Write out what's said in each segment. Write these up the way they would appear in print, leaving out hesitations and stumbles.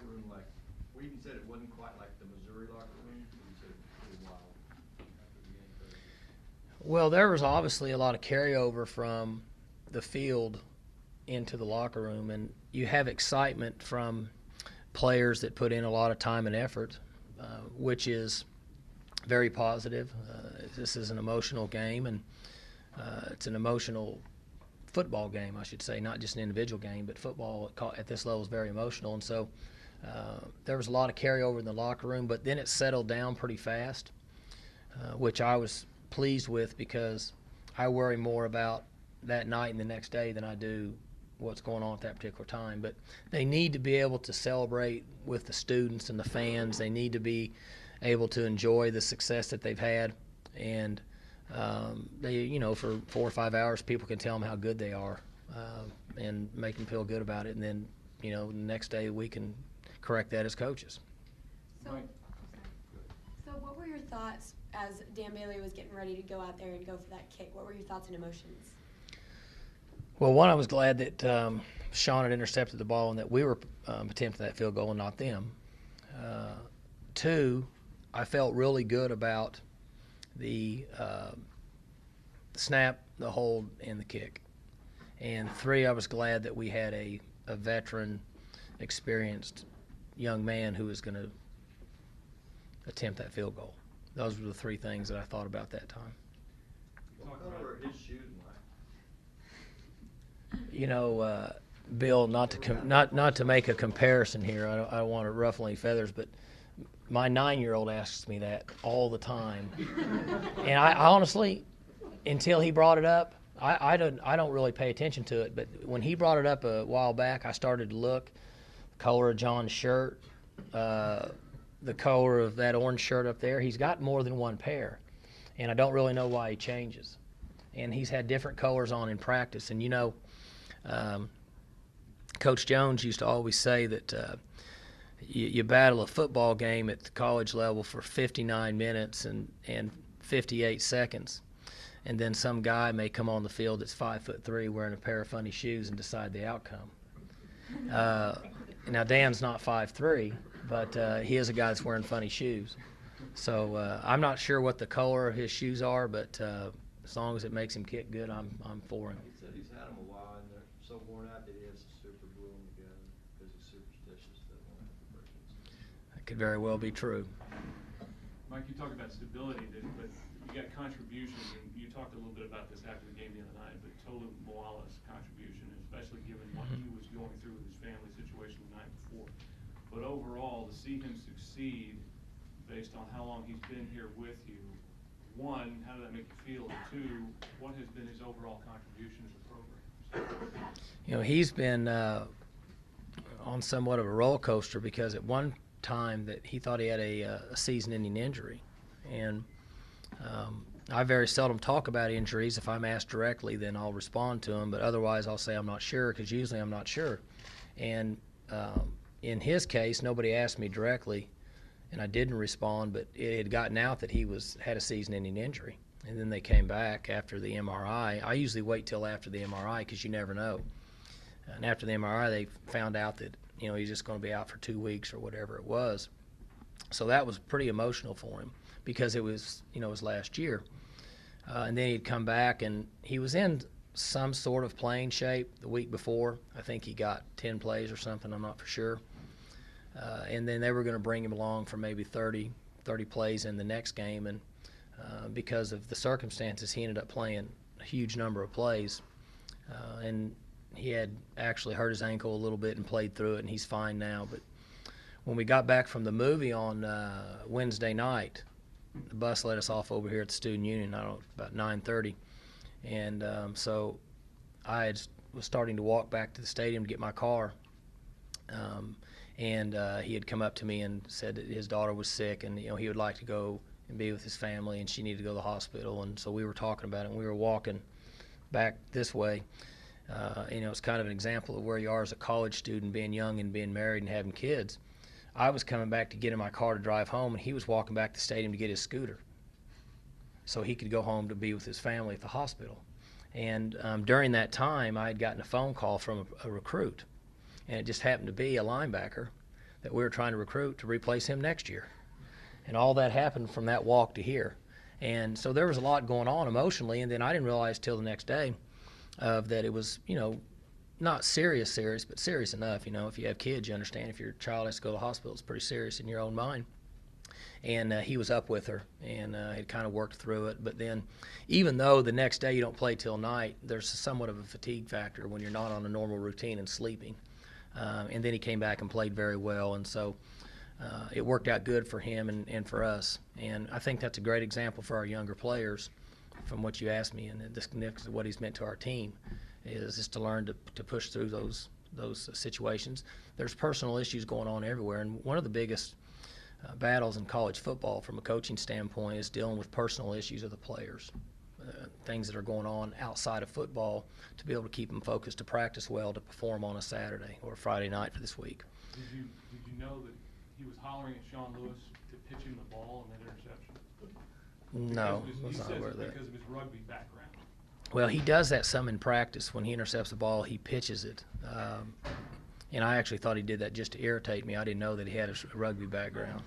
room like? Well, you said it wasn't quite like the Missouri locker room. You said it was pretty wild after the game Thursday. Well, there was obviously a lot of carryover from the field into the locker room, and you have excitement from players that put in a lot of time and effort, which is very positive. This is an emotional game, and it's an emotional football game, I should say, not just an individual game, but football at this level is very emotional. And so there was a lot of carryover in the locker room, but then it settled down pretty fast, which I was pleased with because I worry more about that night and the next day than I do what's going on at that particular time. But they need to be able to celebrate with the students and the fans. They need to be able to enjoy the success that they've had. And they, for 4 or 5 hours, people can tell them how good they are and make them feel good about it. And then, the next day we can correct that as coaches. So what were your thoughts as Dan Bailey was getting ready to go out there and go for that kick? What were your thoughts and emotions? Well, one, I was glad that Sean had intercepted the ball and that we were attempting that field goal and not them. Two, I felt really good about the snap, the hold, and the kick. And three, I was glad that we had a veteran, experienced young man who was going to attempt that field goal. Those were the three things that I thought about that time. What color are his shoes like? Bill, not to make a comparison here. I don't want to ruffle any feathers, but my 9-year-old asks me that all the time, and I honestly, until he brought it up, I don't really pay attention to it. But when he brought it up a while back, I started to look. The color of John's shirt, the color of that orange shirt up there. He's got more than one pair, and I don't really know why he changes. And he's had different colors on in practice. And Coach Jones used to always say that you battle a football game at the college level for 59 minutes and 58 seconds, and then some guy may come on the field that's 5'3" wearing a pair of funny shoes and decide the outcome. Now Dan's not 5'3", but he is a guy that's wearing funny shoes. So I'm not sure what the color of his shoes are, but as long as it makes him kick good, I'm for him. He said he's had them a while, and they're so worn out that he has to super glue them together because he's superstitious that won't have to break it. That could very well be true. Mike, you talked about stability, but you got contributions, and you talked a little bit about this after the game the other night, but Tolu Moala's contribution, especially given what he was going through with his family situation the night before. But overall, to see him succeed based on how long he's been here with you, one, how did that make you feel? And two, what has been his overall contribution as a program? He's been on somewhat of a roller coaster because at one time that he thought he had a season-ending injury. And I very seldom talk about injuries. If I'm asked directly, then I'll respond to them. But otherwise, I'll say I'm not sure because usually I'm not sure. And in his case, nobody asked me directly, and I didn't respond, but it had gotten out that he had a season-ending injury. And then they came back after the MRI. I usually wait till after the MRI because you never know. And after the MRI, they found out that, he's just going to be out for 2 weeks or whatever it was. So that was pretty emotional for him because it was, his last year. And then he'd come back, and he was in some sort of playing shape the week before. I think he got 10 plays or something. I'm not for sure. And then they were going to bring him along for maybe 30 plays in the next game. And because of the circumstances, he ended up playing a huge number of plays. And he had actually hurt his ankle a little bit and played through it, and he's fine now. But when we got back from the movie on Wednesday night, the bus let us off over here at the Student Union, about 9:30. And so I was starting to walk back to the stadium to get my car. And he had come up to me and said that his daughter was sick, and he would like to go and be with his family, and she needed to go to the hospital. And so we were talking about it, and we were walking back this way. It's kind of an example of where you are as a college student, being young and being married and having kids. I was coming back to get in my car to drive home, and he was walking back to the stadium to get his scooter so he could go home to be with his family at the hospital. And during that time, I had gotten a phone call from a recruit, and it just happened to be a linebacker that we were trying to recruit to replace him next year. And all that happened from that walk to here. And so there was a lot going on emotionally, and then I didn't realize till the next day that it was, not serious, but serious enough. If you have kids, you understand if your child has to go to the hospital, it's pretty serious in your own mind. And he was up with her and had kind of worked through it. But then even though the next day you don't play till night, there's somewhat of a fatigue factor when you're not on a normal routine and sleeping. And then he came back and played very well. And so it worked out good for him and for us. And I think that's a great example for our younger players from what you asked me, and the significance of what he's meant to our team is just to learn to push through those situations. There's personal issues going on everywhere, and one of the biggest battles in college football from a coaching standpoint is dealing with personal issues of the players, things that are going on outside of football to be able to keep them focused to practice well to perform on a Saturday or a Friday night for this week. Did you know that he was hollering at Sean Lewis to pitch him the ball on that interception? No, I he was not says aware it's of that. because of his rugby background. Well, he does that some in practice. When he intercepts the ball, he pitches it. And I actually thought he did that just to irritate me. I didn't know that he had a rugby background.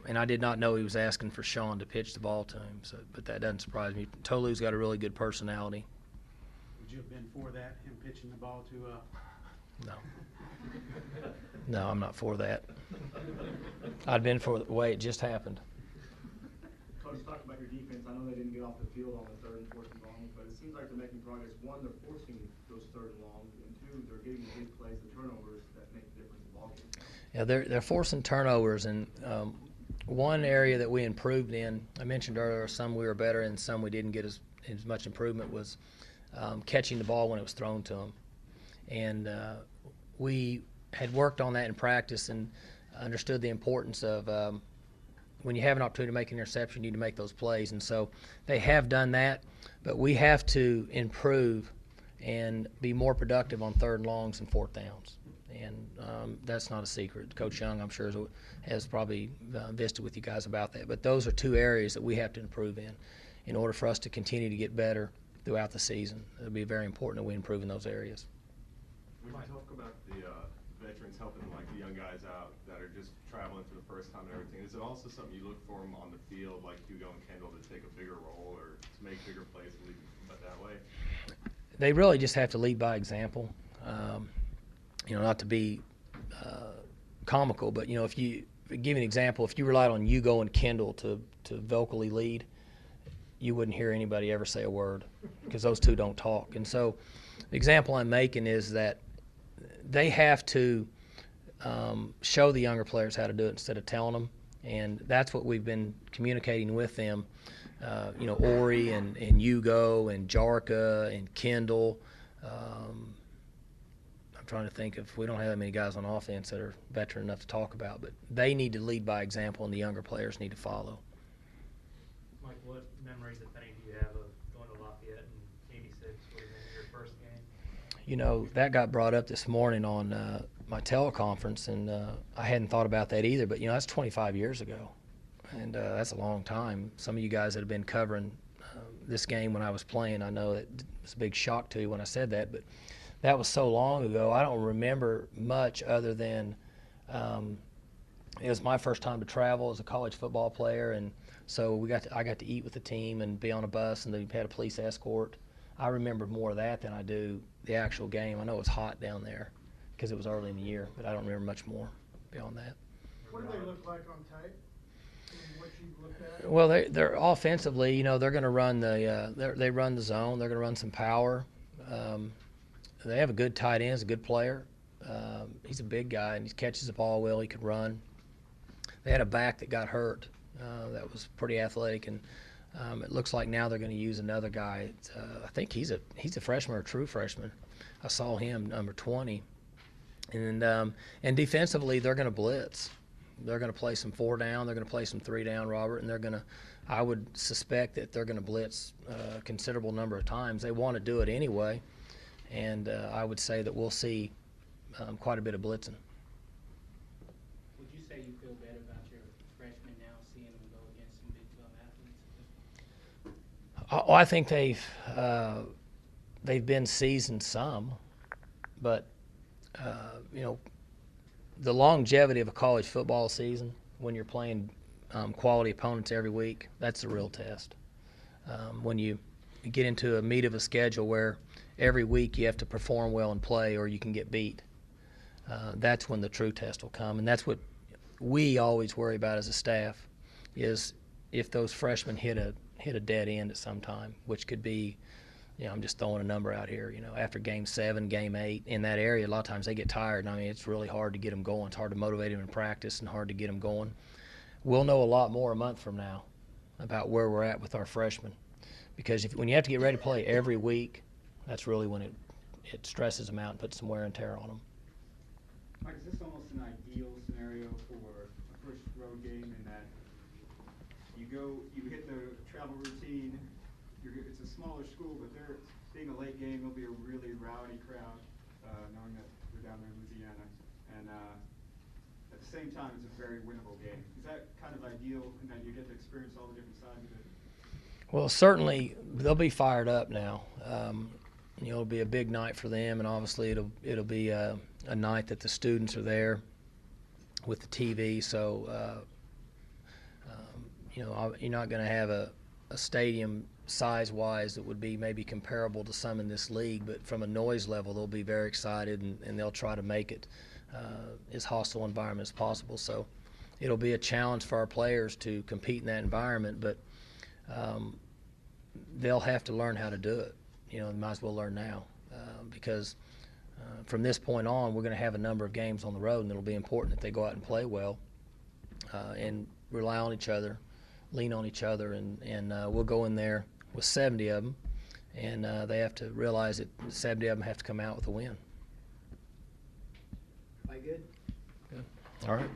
And I did not know he was asking for Sean to pitch the ball to him. But that doesn't surprise me. Tolu's got a really good personality. Would you have been for that, him pitching the ball to No. No, I'm not for that. I'd been for the way it just happened. Coach, talk about your defense. I know they didn't get off the field on the third and fourth and long, but it seems like they're making progress. One, they're forcing those third and longs, and two, they're getting the big plays, the turnovers that make the difference in the ball game. Yeah, they're forcing turnovers, and one area that we improved in, I mentioned earlier, some we were better and some we didn't get as much improvement, was catching the ball when it was thrown to them. And we had worked on that in practice and understood the importance of when you have an opportunity to make an interception, you need to make those plays. And so they have done that, but we have to improve and be more productive on third and longs and fourth downs. And that's not a secret. Coach Young, I'm sure, has probably visited with you guys about that. But those are two areas that we have to improve in order for us to continue to get better throughout the season. It'll be very important that we improve in those areas. When you talk about the veterans helping like the young guys out that are just traveling for the first time and everything, is it also something you look for them on the field, like Hugo and Kendall, to take a bigger role or to make bigger plays and lead that way? They really just have to lead by example. Not to be comical, but if you give you an example, if you relied on Hugo and Kendall to vocally lead, you wouldn't hear anybody ever say a word because those two don't talk. And so the example I'm making is that they have to show the younger players how to do it instead of telling them, and that's what we've been communicating with them. Ori and Hugo and Jarka and Kendall. I'm trying to think if we don't have that many guys on offense that are veteran enough to talk about, but they need to lead by example, and the younger players need to follow. Mike, what memories, if any, do you have of going to Lafayette in '86? Would have been your first game? That got brought up this morning on my teleconference, and I hadn't thought about that either, but, that's 25 years ago, and that's a long time. Some of you guys that have been covering this game when I was playing, I know it was a big shock to you when I said that, but that was so long ago. I don't remember much other than it was my first time to travel as a college football player, and so I got to eat with the team and be on a bus, and they had a police escort. I remember more of that than I do the actual game. I know it was hot down there because it was early in the year, but I don't remember much more beyond that. What do they look like on tape? What you've looked at? Well, they're offensively, they're going to run they run the zone. They're going to run some power. They have a good tight end, he's a good player. He's a big guy, and he catches the ball well. He could run. They had a back that got hurt that was pretty athletic, and it looks like now they're going to use another guy. I think he's a freshman or a true freshman. I saw him, number 20. And defensively, they're going to blitz. They're going to play some 4 down. They're going to play some 3 down, Robert, and I would suspect that they're going to blitz a considerable number of times. They want to do it anyway. And I would say that we'll see quite a bit of blitzing. Would you say you feel better about your freshmen now, seeing them go against some Big 12 athletes? I think they've been seasoned some, but the longevity of a college football season, when you're playing quality opponents every week, that's the real test. When you get into a meat of a schedule where every week you have to perform well and play or you can get beat, that's when the true test will come. And that's what we always worry about as a staff, is if those freshmen hit a dead end at some time, which could be, I'm just throwing a number out here, after game 7, game 8, in that area, a lot of times they get tired. And I mean, it's really hard to get them going. It's hard to motivate them in practice and hard to get them going. We'll know a lot more a month from now about where we're at with our freshmen. Because when you have to get ready to play every week, that's really when it stresses them out and puts some wear and tear on them. Mike, is this almost an ideal scenario for a first road game in that you hit the travel routine, it's a smaller school, but they're being a late game, it'll be a really rowdy crowd, knowing that we're down there in Louisiana, and at the same time, it's a very winnable game. Is that kind of ideal in that you get to experience all the different sides of it? Well, certainly they'll be fired up now. It'll be a big night for them, and obviously it'll be a night that the students are there with the TV. So you're not going to have a stadium size-wise that would be maybe comparable to some in this league, but from a noise level, they'll be very excited, and they'll try to make it as hostile environment as possible. So it'll be a challenge for our players to compete in that environment, but they'll have to learn how to do it. They might as well learn now, because from this point on, we're going to have a number of games on the road, and it'll be important that they go out and play well and rely on each other, lean on each other, and we'll go in there with 70 of them, and they have to realize that 70 of them have to come out with a win. Am I good? Good. All right.